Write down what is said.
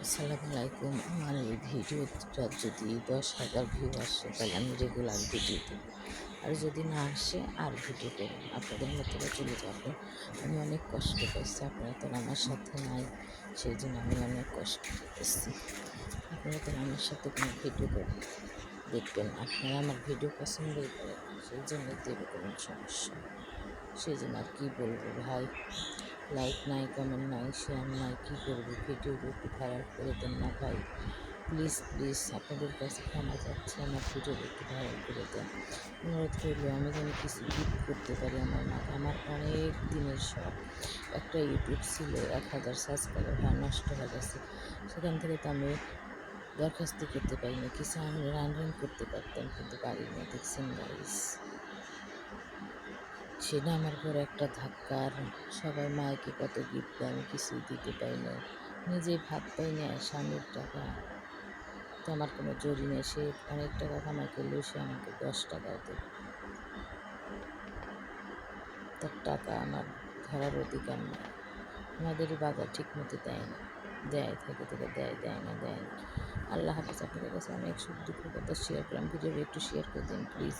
আসসালামু আলাইকুম। আমার এই ভিডিওটা যদি 10,000 ভিউ আসে তাহলে আমি রেগুলার ভিডিও দেব। আর যদি না আসে আর ভিডিও করব না। আপনাদের মধ্যে চলে যাবে। আমি অনেক কষ্ট পাইছি। আপনারা তো আমার সাথে নাই। সেই জন্য আমি অনেক কষ্ট পেতেছি। আপনারা তো আমার সাথে কোনো ভিডিও দেখবেন না। আপনারা আমার ভিডিও পছন্দই করেন না। সেই জন্যই তো এরকম সমস্যা। সেই জন্য আর কী বলবো ভাই। লাইক নাই, কমেন্ট নাই, শেয়ার নাই, কী করবো? ভিডিওগুলো একটু ভাইরাল করে দেন না ভাই। প্লিজ প্লিজ আপনাদের কাছে ক্ষমা চাচ্ছি, আমার ভিডিওটা একটু ভাইরাল করে দেন। অনুরোধ করলো আমি যেন কিছু গিফট করতে পারি আমার মাকে। আমার অনেক দিনের শখ। একটা ইউটিউব ছিল, 1000 সাবস্ক্রাইবার নষ্ট হয়ে গেছে। সেখান থেকে তো আমি দরখাস্ত করতে পারিনি। কিছু আমি রান করতে পারতাম কিন্তু পারিনি। দেখছেন গাইস, সেটা আমার পরে একটা ধাক্কা। আর সবাই মাকে কত গিফট দেয়, আমি কিছুই দিতে পারি না। নিজে ভাত পাই না, স্বামীর টাকা তো আমার কোনো জড়ি নেই। সে অনেক টাকা কামাই করলেও সে আমাকে 10 টাকাও দেবে। তার টাকা আমার ধরার অধিকার নাই। আমাদের বাজার ঠিক মতো দেয় না। দেয় থেকে থেকে দেয়, দেয় না, দেয় না। আল্লাহ হাফেজ। আপনাদের কাছে অনেক সুখ দুঃখের কথা শেয়ার করলাম। ভিডিওটা একটু শেয়ার করে দিন প্লিজ।